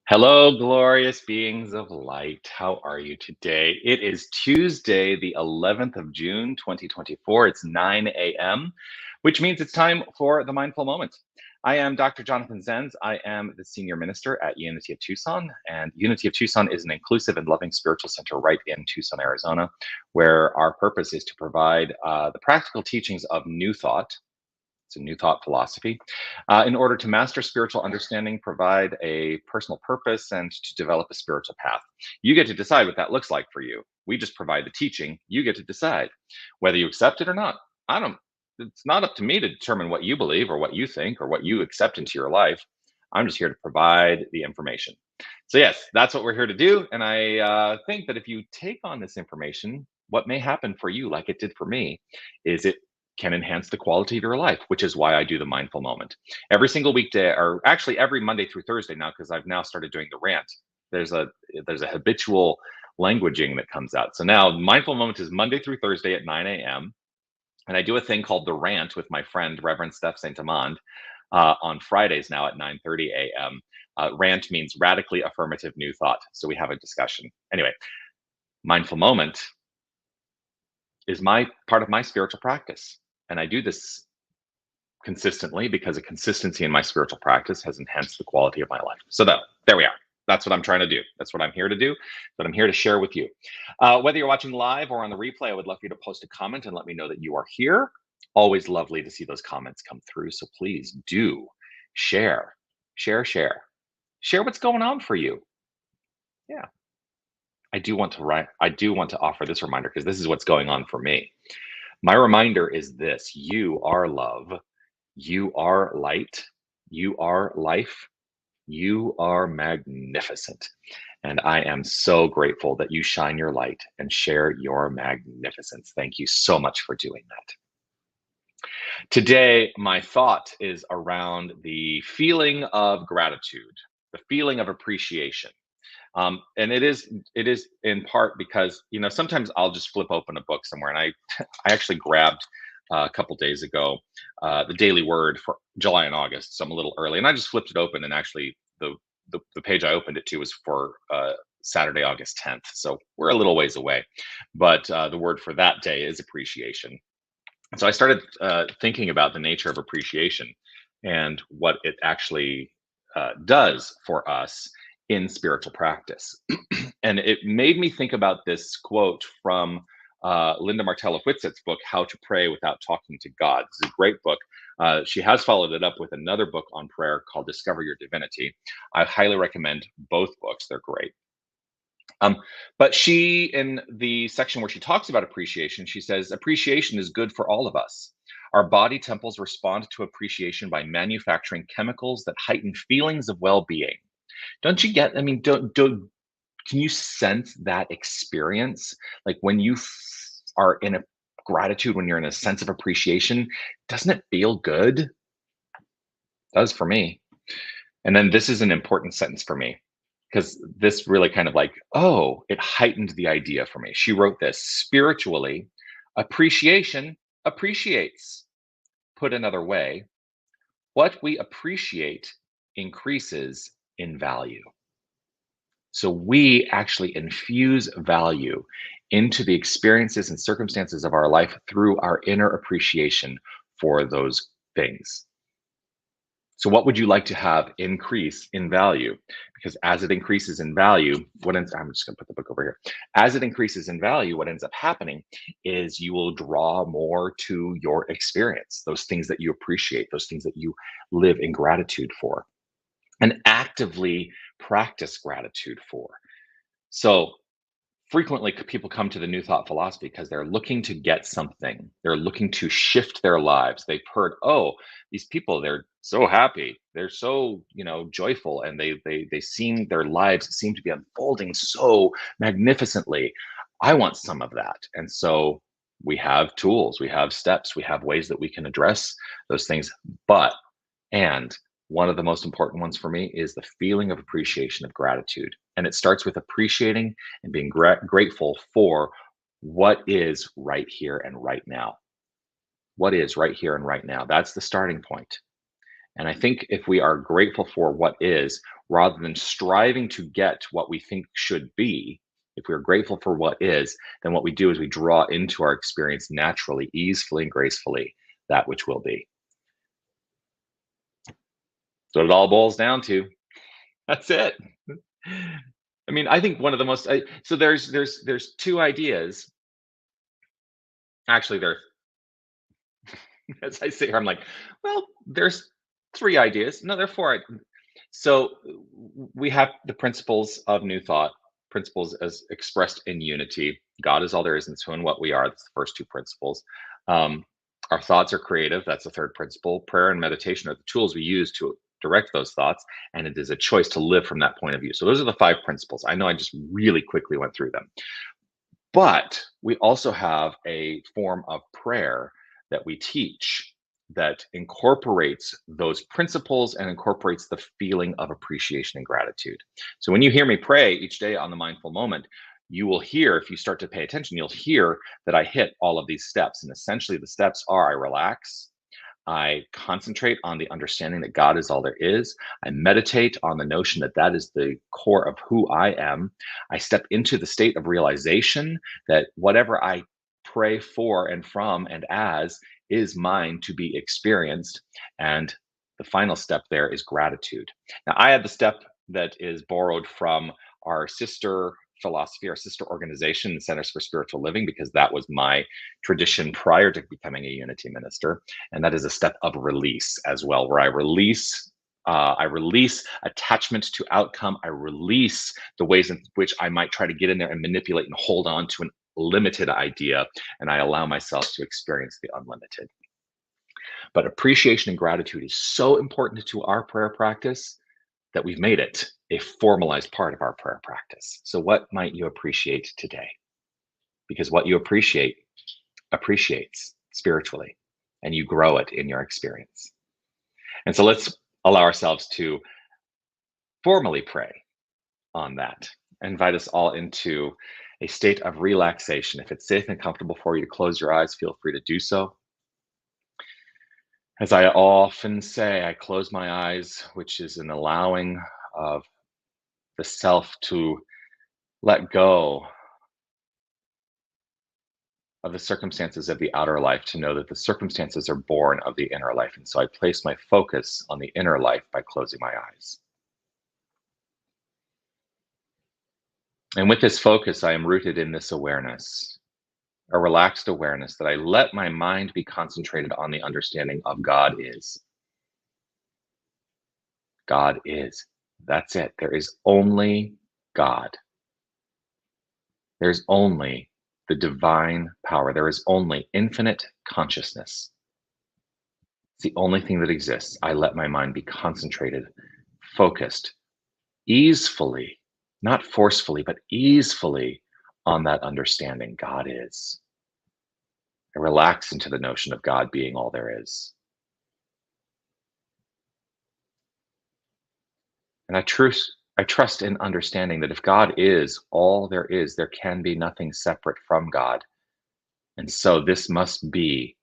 Hello, glorious beings of light. How are you today? It is Tuesday, the 11th of June, 2024. It's 9 a.m., which means it's time for the mindful moment. I am Dr. Jonathan Zenz. I am the senior minister at Unity of Tucson, and Unity of Tucson is an inclusive and loving spiritual center right in Tucson, Arizona, where our purpose is to provide the practical teachings of New Thought. It's a New Thought philosophy. In order to master spiritual understanding, provide a personal purpose, and to develop a spiritual path. You get to decide what that looks like for you. We just provide the teaching. You get to decide whether you accept it or not. I don't. It's not up to me to determine what you believe or what you think or what you accept into your life. I'm just here to provide the information. So yes, that's what we're here to do. And I think that if you take on this information, what may happen for you, like it did for me, is it can enhance the quality of your life, which is why I do the mindful moment every single weekday, or actually every Monday through Thursday now, because I've now started doing the rant. There's a habitual languaging that comes out. So now mindful moment is Monday through Thursday at 9 a.m. And I do a thing called the rant with my friend Reverend Steph Saint Amand on Fridays now at 9:30 a.m. Rant means radically affirmative new thought. So we have a discussion. Anyway, mindful moment is my part of my spiritual practice. And I do this consistently because a consistency in my spiritual practice has enhanced the quality of my life. So there we are. That's what I'm trying to do. That's what I'm here to do. That I'm here to share with you. Whether you're watching live or on the replay, I would love for you to post a comment and let me know that you are here. Always lovely to see those comments come through. So please do share, share what's going on for you. Yeah. I do want to offer this reminder because this is what's going on for me. My reminder is this: you are love, you are light, you are life, you are magnificent. And I am so grateful that you shine your light and share your magnificence. Thank you so much for doing that. Today, my thought is around the feeling of gratitude, the feeling of appreciation. And it is in part because sometimes I'll just flip open a book somewhere, and I actually grabbed a couple days ago the Daily Word for July and August, so I'm a little early, and I just flipped it open, and actually the page I opened it to was for Saturday, August 10th, so we're a little ways away, but the word for that day is appreciation. So I started thinking about the nature of appreciation and what it actually does for us in spiritual practice. And it made me think about this quote from Linda Martella Whitsett's book, How to Pray Without Talking to God. It's a great book. She has followed it up with another book on prayer called Discover Your Divinity. I highly recommend both books. They're great. But she, in the section where she talks about appreciation, she says, appreciation is good for all of us. Our body temples respond to appreciation by manufacturing chemicals that heighten feelings of well-being. Don't you get, I mean, can you sense that experience? Like when you are in a gratitude, when you're in a sense of appreciation, doesn't it feel good? It does for me. And then this is an important sentence for me, because this really kind of it heightened the idea for me. She wrote this: spiritually, appreciation appreciates. Put another way, what we appreciate increases in value. So we actually infuse value into the experiences and circumstances of our life through our inner appreciation for those things. So what would you like to have increase in value? Because as it increases in value, I'm just going to put the book over here. As it increases in value, what ends up happening is you will draw more to your experience, those things that you appreciate, those things that you live in gratitude for, and actively practice gratitude for. So frequently people come to the New Thought philosophy because they're looking to get something. They're looking to shift their lives. They've heard, oh, these people, they're so happy. They're so, joyful, and their lives seem to be unfolding so magnificently. I want some of that. And so We have tools, we have steps, we have ways that we can address those things. But, and one of the most important ones for me is the feeling of appreciation, of gratitude. And it starts with appreciating and being grateful for what is right here and right now. What is right here and right now? That's the starting point. And I think if we are grateful for what is, rather than striving to get what we think should be, if we're grateful for what is, then what we do is we draw into our experience naturally, easily, and gracefully that which will be. So it all boils down to. That's it. I mean, I think one of the most so there's two ideas. Actually, there as I sit here, I'm like, well, there's three ideas. No, there are four. So we have the principles of New Thought, principles as expressed in unity. God is all there is, and so in what we are. That's the first two principles. Um, our thoughts are creative. That's the third principle. Prayer and meditation are the tools we use to direct those thoughts, and it is a choice to live from that point of view. So those are the five principles. I know I just really quickly went through them. But we also have a form of prayer that we teach that incorporates those principles and incorporates the feeling of appreciation and gratitude. So when you hear me pray each day on the mindful moment, you will hear, if you start to pay attention, you'll hear that I hit all of these steps. And essentially, the steps are: I relax, I concentrate on the understanding that God is all there is. I meditate on the notion that that is the core of who I am. I step into the state of realization that whatever I pray for and from and as is mine to be experienced. And the final step there is gratitude. Now, I had the step that is borrowed from our sister philosophy, our sister organization, the Centers for Spiritual Living, because that was my tradition prior to becoming a unity minister. And that is a step of release as well, where I release attachment to outcome. I release the ways in which I might try to get in there and manipulate and hold on to an limited idea, and I allow myself to experience the unlimited. But appreciation and gratitude is so important to our prayer practice that we've made it a formalized part of our prayer practice. So what might you appreciate today? Because what you appreciate appreciates spiritually, and you grow it in your experience. And so let's allow ourselves to formally pray on that. I invite us all into a state of relaxation. If it's safe and comfortable for you to close your eyes, feel free to do so. As I often say, I close my eyes, which is an allowing of the self to let go of the circumstances of the outer life, to know that the circumstances are born of the inner life. And so I place my focus on the inner life by closing my eyes. And with this focus, I am rooted in this awareness, a relaxed awareness that I let my mind be concentrated on the understanding of God is. God is. That's it. There is only God. There's only the divine power. There is only infinite consciousness. It's the only thing that exists. I let my mind be concentrated, focused, easefully, not forcefully, but easefully on that understanding. God is. I relax into the notion of God being all there is. And I trust in understanding that if God is all there is, there can be nothing separate from God. And so this must be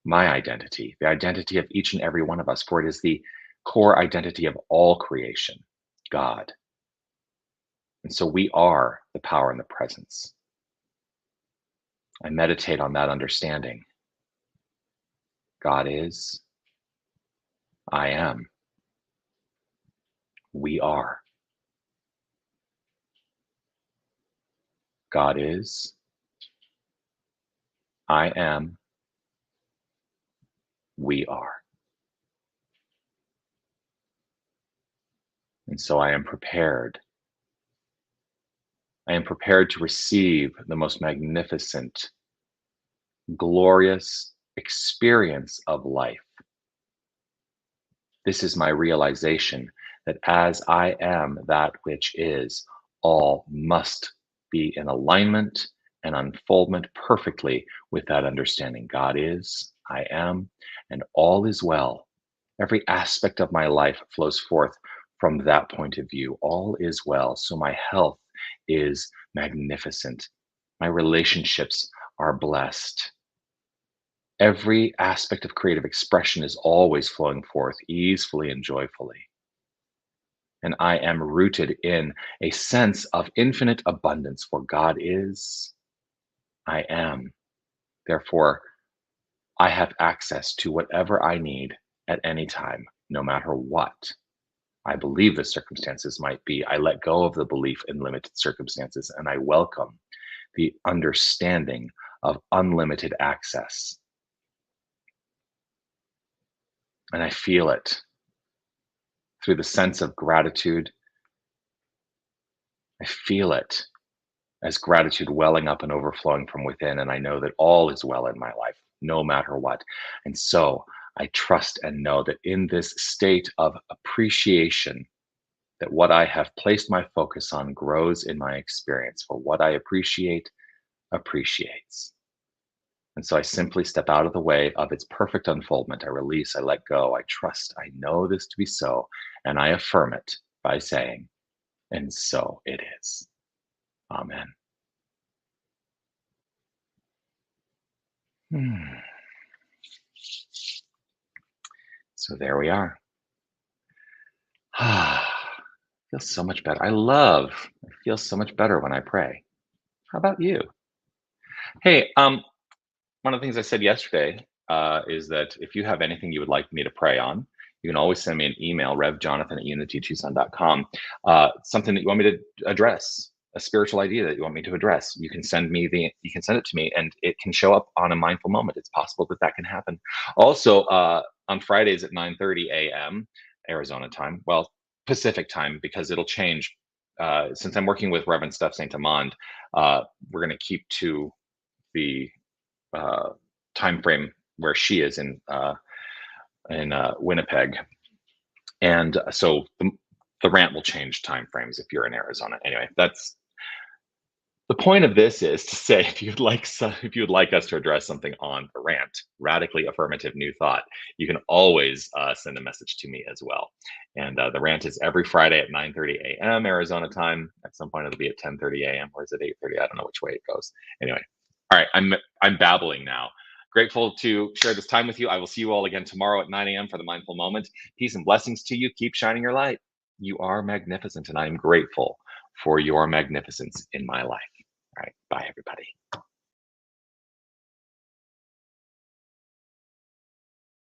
my identity, the identity of each and every one of us, for it is the core identity of all creation, God. And so we are the power and the presence. I meditate on that understanding. God is, I am, we are. God is, I am, we are. And so I am prepared. I am prepared to receive the most magnificent, glorious experience of life. This is my realization that as I am that which is, all must be in alignment and unfoldment perfectly with that understanding. God is, I am, and all is well. Every aspect of my life flows forth from that point of view. All is well. So my health is magnificent. My relationships are blessed. Every aspect of creative expression is always flowing forth easily and joyfully. And I am rooted in a sense of infinite abundance, for God is, I am. Therefore, I have access to whatever I need at any time, no matter what I believe the circumstances might be. I let go of the belief in limited circumstances and I welcome the understanding of unlimited access. And I feel it through the sense of gratitude. I feel it as gratitude welling up and overflowing from within. And I know that all is well in my life, no matter what. And so I trust and know that in this state of appreciation, that what I have placed my focus on grows in my experience. For what I appreciate appreciates. And so I simply step out of the way of its perfect unfoldment. I release, I let go, I trust, I know this to be so, and I affirm it by saying, and so it is. Amen. Hmm. So there we are. Feels so much better. I feel so much better when I pray. How about you? Hey, one of the things I said yesterday is that if you have anything you would like me to pray on, you can always send me an email, revjonathan@unitytucson.com. Something that you want me to address, a spiritual idea that you want me to address. You can send it to me, and it can show up on a mindful moment. It's possible that that can happen. Also, on Fridays at 9:30 a.m. Arizona time, well, Pacific time, because it'll change. Since I'm working with Reverend Steph Saint Amand, we're going to keep to the uh, time frame where she is in Winnipeg, and so the rant will change time frames if you're in Arizona. Anyway, that's the point of this is to say if you'd like us to address something on the rant, radically affirmative new thought, you can always send a message to me as well. And the rant is every Friday at 9:30 a.m. Arizona time. At some point it'll be at 10:30 a.m. or is it 8:30? I don't know which way it goes. Anyway, all right, I'm babbling now. Grateful to share this time with you. I will see you all again tomorrow at 9 a.m. for the mindful moment. Peace and blessings to you. Keep shining your light. You are magnificent, and I am grateful for your magnificence in my life. All right. Bye, everybody.